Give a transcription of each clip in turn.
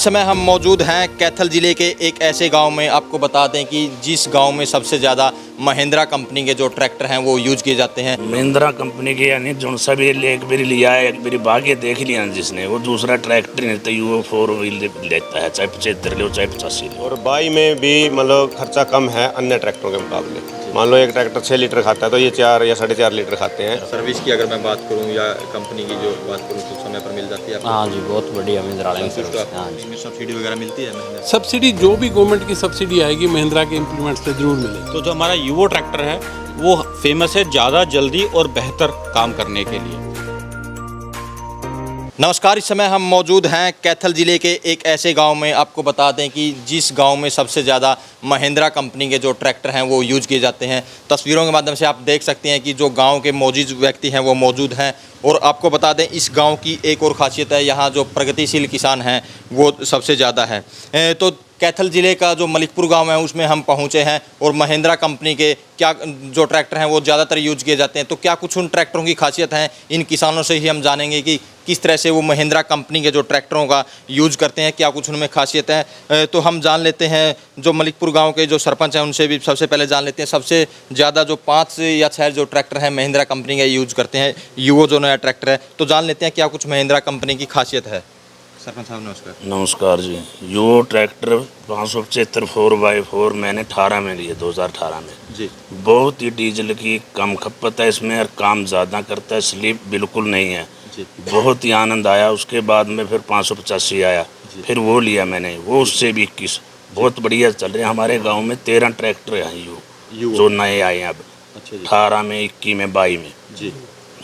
इस समय हम मौजूद हैं कैथल ज़िले के एक ऐसे गांव में। आपको बता दें कि जिस गांव में सबसे ज़्यादा महिंद्रा कंपनी के जो ट्रैक्टर हैं वो यूज किए जाते हैं। महिंद्रा कंपनी के यानी जो सा भी एक बारी लिया है, एक बारी भाग्य देख लिया जिसने, वो दूसरा ट्रैक्टर नहीं तो वो 4 व्हील लेता है, चाहे 75 लो चाहे 85 लो। और बाई में भी मतलब खर्चा कम है अन्य ट्रैक्टरों के मुकाबले। मान लो एक ट्रैक्टर 6 लीटर खाता है तो ये 4 या 4.5 लीटर खाते हैं। सर्विस की अगर मैं बात करूं या कंपनी की जो बात करूं तो समय पर मिल जाती है आपको? हाँ जी, बहुत बढ़िया महिंद्रा वाले सर्विस। हाँ जी, इसमें सब्सिडी वगैरह मिलती है? महिंद्रा सब्सिडी जो भी गवर्नमेंट की सब्सिडी आएगी महिंद्रा के इम्प्लीमेंट से जरूर मिलेगी। तो जो हमारा यूवो ट्रैक्टर है वो फेमस है ज़्यादा जल्दी और बेहतर काम करने के लिए। नमस्कार, इस समय हम मौजूद हैं कैथल ज़िले के एक ऐसे गांव में। आपको बता दें कि जिस गांव में सबसे ज़्यादा महिंद्रा कंपनी के जो ट्रैक्टर हैं वो यूज किए जाते हैं। तस्वीरों के माध्यम से आप देख सकते हैं कि जो गांव के मौजूद व्यक्ति हैं वो मौजूद हैं। और आपको बता दें इस गांव की एक और ख़ासियत है, यहाँ जो प्रगतिशील किसान हैं वो सबसे ज़्यादा है। तो कैथल ज़िले का जो मलिकपुर गांव है उसमें हम पहुंचे हैं और महिंद्रा कंपनी के क्या जो ट्रैक्टर हैं वो ज़्यादातर यूज किए जाते हैं। तो क्या कुछ उन ट्रैक्टरों की खासियत हैं, इन किसानों से ही हम जानेंगे कि किस तरह से वो महिंद्रा कंपनी के जो ट्रैक्टरों का यूज करते हैं, क्या कुछ उनमें खासियत है। तो हम जान लेते हैं जो मलिकपुर गाँव के जो सरपंच हैं उनसे भी सबसे पहले जान लेते हैं। सबसे ज़्यादा जो 5 या 6 जो ट्रैक्टर हैं महिंद्रा कंपनी का यूज करते हैं, यूवो जो नया ट्रैक्टर है, तो जान लेते हैं क्या कुछ महिंद्रा कंपनी की खासियत है। सरपंच साहब नमस्कार। नमस्कार जी। यो ट्रैक्टर 575 4x4 मैंने 18 में लिए, 2018 में जी। बहुत ही डीजल की कम खपत है इसमें और काम ज़्यादा करता है, स्लिप बिल्कुल नहीं है जी। बहुत ही आनंद आया। उसके बाद में फिर 585 आया, फिर वो लिया मैंने, वो उससे भी 21 बहुत बढ़िया चल रहे हैं। हमारे गांव में 13 ट्रैक्टर हैं यूवो जो नए आए हैं अब। अच्छा जी। 18 में, 21 में, 22 में जी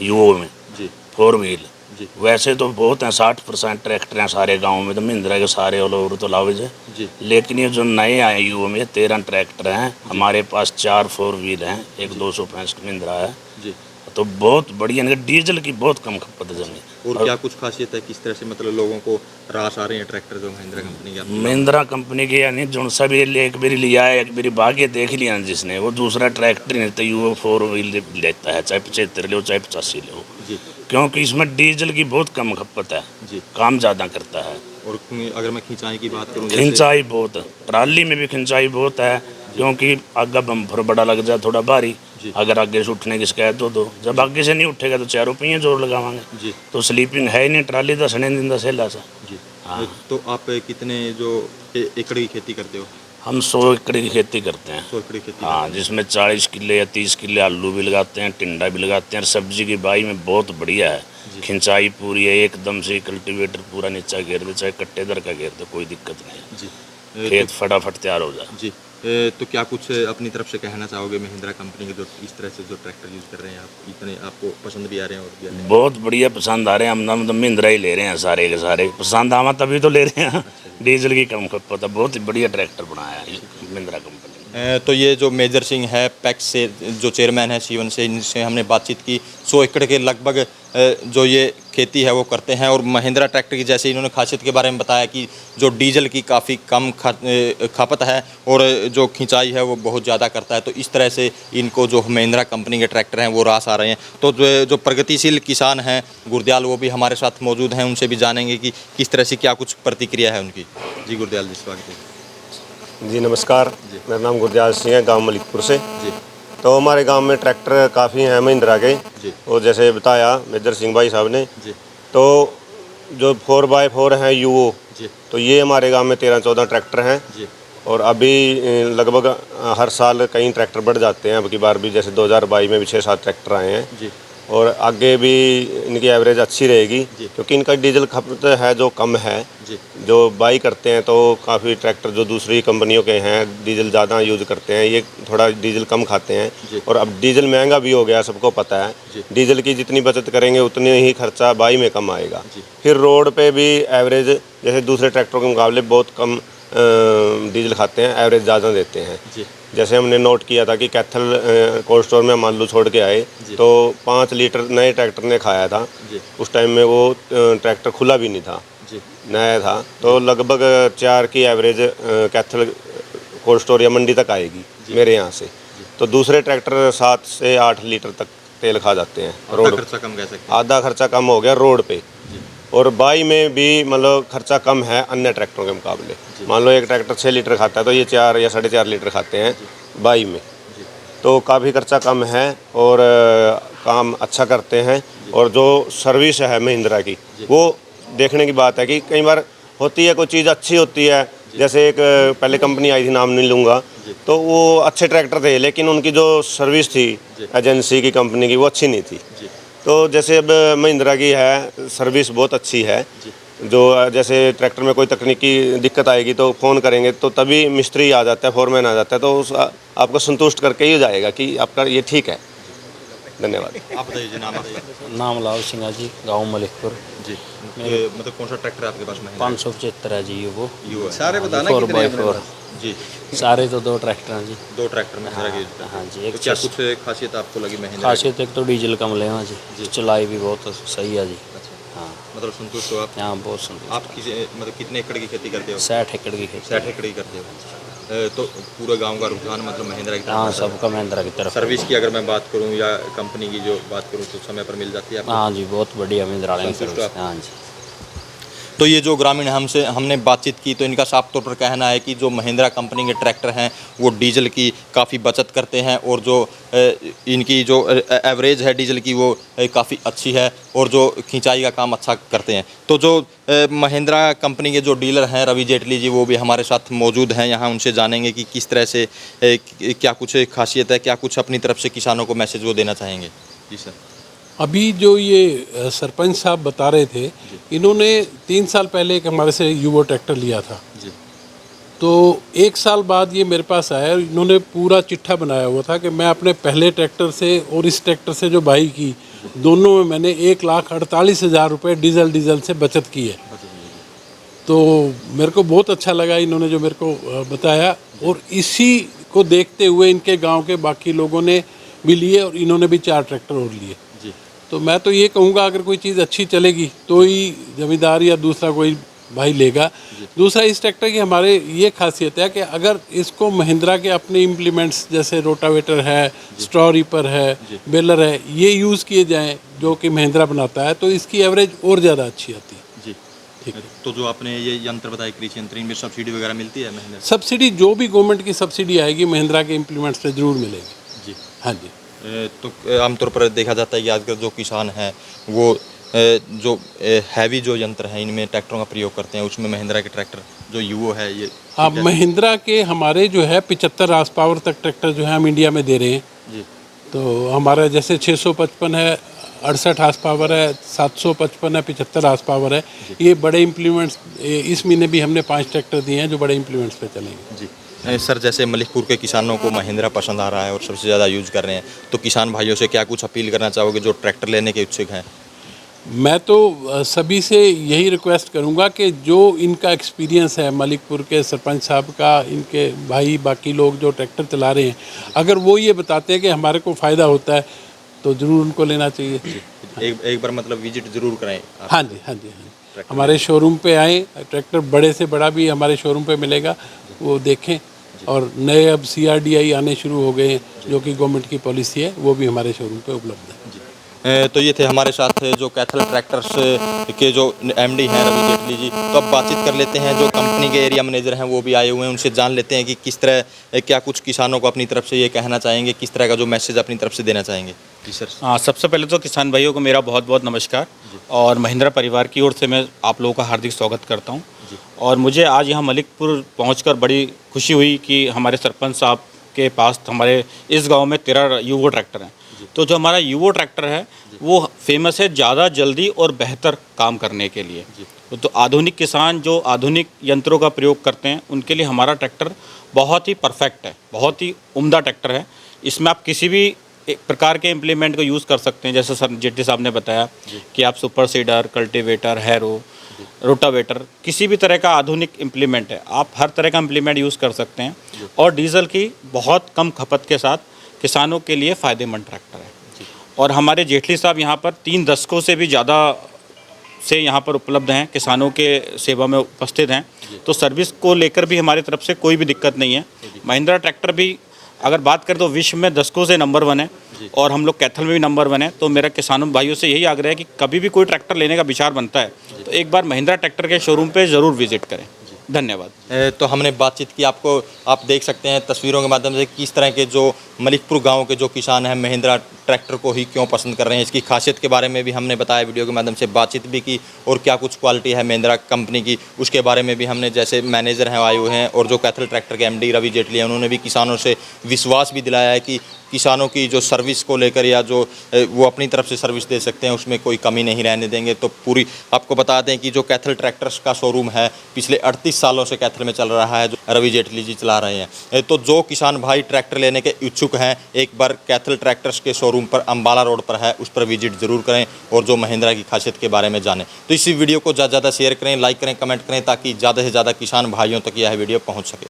यूओ में जी 4 व्हील। जी वैसे तो बहुत हैं, 60% ट्रैक्टर हैं सारे गांव में, तो महिंद्रा के सारे ऑल ओवर तो लावेज है। जी। लेकिन ये जो नए आए यूओ में 13 ट्रैक्टर हैं, हमारे पास 4 4 व्हील हैं, एक 265 महिंद्रा है। जी। तो बहुत बढ़िया, डीजल की बहुत कम खपत है जमीन। और क्या कुछ खासियत है, किस तरह से मतलब लोगों को रास आ रहे हैं ट्रैक्टर जो महिंद्रा कंपनी के? महिंद्रा कंपनी के यानी जो सा भी एक बारी लिया है, एक बारी भाग्य देख लिया जिसने, वो दूसरा ट्रैक्टर नहीं तो यूओ 4 व्हील लेता है, चाहे 75 लो चाहे 85 लो। जी। क्योंकि इसमें डीजल की बहुत कम खपत है जी। काम ज़्यादा करता है। और अगर मैं खिंचाई की बात करूँ, खिंचाई बहुत है, ट्राली में भी खिंचाई बहुत है, क्योंकि आगे बम्फर बड़ा लग जाए थोड़ा भारी, अगर आगे से उठने की शिकायत हो तो, जब आगे से नहीं उठेगा तो 4 पहिए जोर लगावांगे जी। तो स्लीपिंग है ही नहीं, ट्राली तो सने दिन सेला सा। जी। हाँ। तो आप कितने जो एकड़ की खेती करते हो? हम 100 एकड़ की खेती करते हैं। 100 एकड़ की खेती? हाँ, जिसमें 40 किले या 30 किले आलू भी लगाते हैं, टिंडा भी लगाते हैं। और सब्जी की बाई में बहुत बढ़िया है, खिंचाई पूरी है, एकदम से कल्टीवेटर पूरा नीचा घेर दे, चाहे कट्टेदार का घेर दे, कोई दिक्कत नहीं है जी। खेत फटाफट तैयार हो जाए। जी। तो क्या कुछ अपनी तरफ से कहना चाहोगे महिंद्रा कंपनी के जो इस तरह से जो ट्रैक्टर यूज़ कर रहे हैं, आप इतने आपको पसंद भी आ रहे हैं? और भी आ रहे हैं? बहुत बढ़िया पसंद आ रहे हैं। हम तो महिंद्रा ही ले रहे हैं, सारे के सारे पसंद आवा तभी तो ले रहे हैं। डीजल की कम खपत है, बहुत ही बढ़िया ट्रैक्टर बनाया है महिंद्रा कंपनी। तो ये जो मेजर सिंह है पैक्स से जो चेयरमैन है सीवन से, इनसे हमने बातचीत की। 100 एकड़ के लगभग जो ये खेती है वो करते हैं। और महिंद्रा ट्रैक्टर की जैसे इन्होंने खासियत के बारे में बताया कि जो डीजल की काफ़ी कम खपत है और जो खिंचाई है वो बहुत ज़्यादा करता है। तो इस तरह से इनको जो महिंद्रा कंपनी के ट्रैक्टर हैं वो रास आ रहे हैं। तो जो प्रगतिशील किसान हैं गुरदयाल, वो भी हमारे साथ मौजूद हैं, उनसे भी जानेंगे कि किस तरह से क्या कुछ प्रतिक्रिया है उनकी। जी गुरदयाल जी, स्वागत है। जी नमस्कार, मेरा नाम गुरदयाल सिंह है, गांव मलिकपुर से। जी। तो हमारे गांव में ट्रैक्टर काफ़ी हैं महिंद्रा के। जी। और जैसे बताया मेजर सिंह भाई साहब ने, जी। तो जो 4x4 हैं यूओ, जी। तो ये हमारे गांव में 13-14 ट्रैक्टर हैं। जी। और अभी लगभग हर साल कई ट्रैक्टर बढ़ जाते हैं। अब की बार भी जैसे 2022 में भी 6-7 ट्रैक्टर आए हैं। जी। और आगे भी इनकी एवरेज अच्छी रहेगी, क्योंकि इनका डीजल खपत है जो कम है। जी। जो बाई करते हैं तो काफ़ी ट्रैक्टर जो दूसरी कंपनियों के हैं डीजल ज़्यादा यूज़ करते हैं, ये थोड़ा डीजल कम खाते हैं। और अब डीजल महंगा भी हो गया, सबको पता है। डीजल की जितनी बचत करेंगे उतनी ही खर्चा बाई में कम आएगा। फिर रोड पे भी एवरेज जैसे दूसरे ट्रैक्टरों के मुकाबले बहुत कम डीजल खाते हैं, एवरेज ज़्यादा देते हैं। जैसे हमने नोट किया था कि कैथल कोल्ड स्टोर में हम आलू छोड़ के आए तो 5 लीटर नए ट्रैक्टर ने खाया था। उस टाइम में वो ट्रैक्टर खुला भी नहीं था, नया था। तो लगभग 4 की एवरेज कैथल कोल्ड स्टोर या मंडी तक आएगी मेरे यहाँ से। तो दूसरे ट्रैक्टर 7 से 8 लीटर तक तेल खा जाते हैं। रोड खर्चा कम कह सकते हैं। आधा खर्चा कम हो गया रोड पे। और बाई में भी मतलब खर्चा कम है अन्य ट्रैक्टरों के मुकाबले। मान लो एक ट्रैक्टर 6 लीटर खाता है तो ये 4 या 4.5 लीटर खाते हैं बाई में, तो काफ़ी खर्चा कम है और काम अच्छा करते हैं। और जो सर्विस है महिंद्रा की वो देखने की बात है कि कई बार होती है कोई चीज़ अच्छी होती है, जैसे एक पहले कंपनी आई थी, नाम नहीं लूँगा, तो वो अच्छे ट्रैक्टर थे लेकिन उनकी जो सर्विस थी एजेंसी की कंपनी की वो अच्छी नहीं थी। तो जैसे अब महिंद्रा की है सर्विस बहुत अच्छी है, जो जैसे ट्रैक्टर में कोई तकनीकी दिक्कत आएगी तो फ़ोन करेंगे तो तभी मिस्त्री आ जाता है, फोरमैन आ जाता है, तो उस आपको संतुष्ट करके ही जाएगा कि आपका ये ठीक है। धन्यवाद। आप बताइए जी, नाम बताइए नाम लाल सिंह है जी, गाँव मलिकपुर। जी। ये मतलब कौन सा ट्रैक्टर है आपके पास महिंद्रा? 575 है जी ये वो। यू सारे बताना 4x4 जी। सारे तो 2 ट्रैक्टर हैं जी। 2 ट्रैक्टर महिंद्रा के यूज करते हैं। हाँ जी, एक तो क्या कुछ खासियत आपको लगी महिंद्रा की? खासियत एक तो डीजल कम ले जी, चलाई भी बहुत सही है जी। हाँ मतलब संतुष्ट हो आप? यहाँ बहुत सुंदर। आप मतलब कितने एकड़ की खेती करते हो? 60 एकड़ की खेती। 60 एकड़ की करते हो। तो पूरे गांव का रुझान मतलब महिंद्रा की तरफ हाँ, रहता है। सबका महिंद्रा की तरफ। सर्विस की अगर मैं बात करूं या कंपनी की जो बात करूं तो समय पर मिल जाती है आपको? हाँ जी, बहुत बढ़िया महिंद्रा की संतुष्ट हो सर्विस। आप? हाँ जी। तो ये जो ग्रामीण हमने बातचीत की तो इनका साफ तौर पर कहना है कि जो महिंद्रा कंपनी के ट्रैक्टर हैं वो डीजल की काफ़ी बचत करते हैं और जो इनकी जो एवरेज है डीजल की वो काफ़ी अच्छी है और जो खिंचाई का काम अच्छा करते हैं। तो जो महिंद्रा कंपनी के जो डीलर हैं रवि जेटली जी, वो भी हमारे साथ मौजूद हैं यहाँ। उनसे जानेंगे कि किस तरह से क्या कुछ खासियत है, क्या कुछ अपनी तरफ से किसानों को मैसेज वो देना चाहेंगे। जी सर। अभी जो ये सरपंच साहब बता रहे थे, इन्होंने 3 साल पहले एक हमारे से यूवो ट्रैक्टर लिया था जी। तो 1 साल बाद ये मेरे पास आया। इन्होंने पूरा चिट्ठा बनाया हुआ था कि मैं अपने पहले ट्रैक्टर से और इस ट्रैक्टर से जो बाई की, दोनों में मैंने 1,48,000 रुपये डीजल से बचत की है। तो मेरे को बहुत अच्छा लगा इन्होंने जो मेरे को बताया, और इसी को देखते हुए इनके गांव के बाकी लोगों ने भी लिए और इन्होंने भी 4 ट्रैक्टर और लिए। तो मैं तो ये कहूँगा अगर कोई चीज़ अच्छी चलेगी तो ही जमींदार या दूसरा कोई भाई लेगा। दूसरा, इस ट्रैक्टर की हमारे ये खासियत है कि अगर इसको महिंद्रा के अपने इम्प्लीमेंट्स जैसे रोटावेटर है, स्ट्रॉ रीपर है, बेलर है, ये यूज़ किए जाएँ जो कि महिंद्रा बनाता है, तो इसकी एवरेज और ज़्यादा अच्छी आती है। जी ठीक है। तो जो आपने ये यंत्र बताया कृषि यंत्र, इनमें सब्सिडी वगैरह मिलती है महिंद्रा? सब्सिडी जो भी गवर्नमेंट की सब्सिडी आएगी महिंद्रा के इम्प्लीमेंट्स पे ज़रूर मिलेगी। जी। हाँ जी। तो आमतौर पर देखा जाता है कि आजकल जो किसान हैं वो जो हैवी जो यंत्र हैं इनमें ट्रैक्टरों का प्रयोग करते हैं, उसमें महिंद्रा के ट्रैक्टर जो यूवो है ये हाँ, महिंद्रा के हमारे जो है 75 हार्स पावर तक ट्रैक्टर जो है हम इंडिया में दे रहे हैं जी। तो हमारा जैसे 655 है, 68 हार्स पावर है, 755 है, 75 हार्स पावर है। ये बड़े इम्प्लीमेंट्स, इस महीने भी हमने 5 ट्रैक्टर दिए हैं जो बड़े इम्प्लीमेंट्स पे चलेंगे। जी। सर, जैसे मलिकपुर के किसानों को महिंद्रा पसंद आ रहा है और सबसे ज़्यादा यूज़ कर रहे हैं, तो किसान भाइयों से क्या कुछ अपील करना चाहोगे जो ट्रैक्टर लेने के इच्छुक हैं? मैं तो सभी से यही रिक्वेस्ट करूंगा कि जो इनका एक्सपीरियंस है मलिकपुर के सरपंच साहब का, इनके भाई बाकी लोग जो ट्रैक्टर चला रहे हैं, अगर वो ये बताते हैं कि हमारे को फ़ायदा होता है तो ज़रूर उनको लेना चाहिए। एक बार मतलब विजिट ज़रूर करें आप। हाँ जी, हाँ जी, हाँ। हमारे शोरूम पे आएँ, ट्रैक्टर बड़े से बड़ा भी हमारे शोरूम पे मिलेगा, वो देखें। और नए अब CRDI आने शुरू हो गए हैं जो कि गवर्नमेंट की पॉलिसी है, वो भी हमारे शोरूम पे उपलब्ध है। तो ये थे हमारे साथ जो कैथल ट्रैक्टर्स के जो MD हैं रवि जेटली जी। तो अब बातचीत कर लेते हैं, जो कंपनी के एरिया मैनेजर हैं वो भी आए हुए हैं, उनसे जान लेते हैं कि किस तरह क्या कुछ किसानों को अपनी तरफ से ये कहना चाहेंगे, किस तरह का जो मैसेज अपनी तरफ से देना चाहेंगे। जी सर। हाँ, सबसे पहले तो किसान भाइयों को मेरा बहुत बहुत नमस्कार और महिंद्रा परिवार की ओर से मैं आप लोगों का हार्दिक स्वागत करता हूँ। और मुझे आज यहाँ मलिकपुर पहुँचकर बड़ी खुशी हुई कि हमारे सरपंच साहब के पास हमारे इस गांव में 13 यूवो ट्रैक्टर हैं। तो जो हमारा यूवो ट्रैक्टर है वो फेमस है ज़्यादा जल्दी और बेहतर काम करने के लिए। तो आधुनिक किसान जो आधुनिक यंत्रों का प्रयोग करते हैं उनके लिए हमारा ट्रैक्टर बहुत ही परफेक्ट है, बहुत ही उम्दा ट्रैक्टर है। इसमें आप किसी भी एक प्रकार के इम्प्लीमेंट को यूज़ कर सकते हैं, जैसे सर जेटली साहब ने बताया कि आप super seeder, cultivator, harrow, rotavator, किसी भी तरह का आधुनिक इम्प्लीमेंट है, आप हर तरह का इम्प्लीमेंट यूज़ कर सकते हैं। और डीजल की बहुत कम खपत के साथ किसानों के लिए फ़ायदेमंद ट्रैक्टर है। और हमारे जेटली साहब यहाँ पर 3 दशकों से भी ज़्यादा से यहाँ पर उपलब्ध हैं, किसानों के सेवा में उपस्थित हैं। तो सर्विस को लेकर भी हमारी तरफ से कोई भी दिक्कत नहीं है। महिंद्रा ट्रैक्टर भी अगर बात करें तो विश्व में दशकों से नंबर 1 है। और हम लोग कैथल में भी नंबर 1 है। तो मेरा किसानों भाइयों से यही आग्रह है कि कभी भी कोई ट्रैक्टर लेने का विचार बनता है तो एक बार महिंद्रा ट्रैक्टर के शोरूम पे ज़रूर विजिट करें। धन्यवाद। तो हमने बातचीत की, आपको आप देख सकते हैं तस्वीरों के माध्यम से किस तरह के जो मलिकपुर गांव के जो किसान हैं महिंद्रा ट्रैक्टर को ही क्यों पसंद कर रहे हैं, इसकी खासियत के बारे में भी हमने बताया, वीडियो के माध्यम से बातचीत भी की और क्या कुछ क्वालिटी है महिंद्रा कंपनी की उसके बारे में भी हमने, जैसे मैनेजर हैं आए हुए हैं और जो कैथल ट्रैक्टर के एमडी रवि जेटली हैं उन्होंने भी किसानों से विश्वास भी दिलाया है कि किसानों की जो सर्विस को लेकर या जो वो अपनी तरफ से सर्विस दे सकते हैं उसमें कोई कमी नहीं रहने देंगे। तो पूरी आपको बता दें कि जो कैथल ट्रैक्टर्स का शोरूम है पिछले 38 सालों से कैथल में चल रहा है, जो रवि जेटली जी चला रहे हैं। तो जो किसान भाई ट्रैक्टर लेने के इच्छुक हैं एक बार कैथल ट्रैक्टर्स के शोरूम पर अम्बाला रोड पर है, उस पर विजिट ज़रूर करें और जो महिंद्रा की खासियत के बारे में जानें। तो इसी वीडियो को ज़्यादा से ज़्यादा शेयर करें, लाइक करें, कमेंट करें ताकि ज़्यादा से ज़्यादा किसान भाइयों तक यह वीडियो पहुँच सके।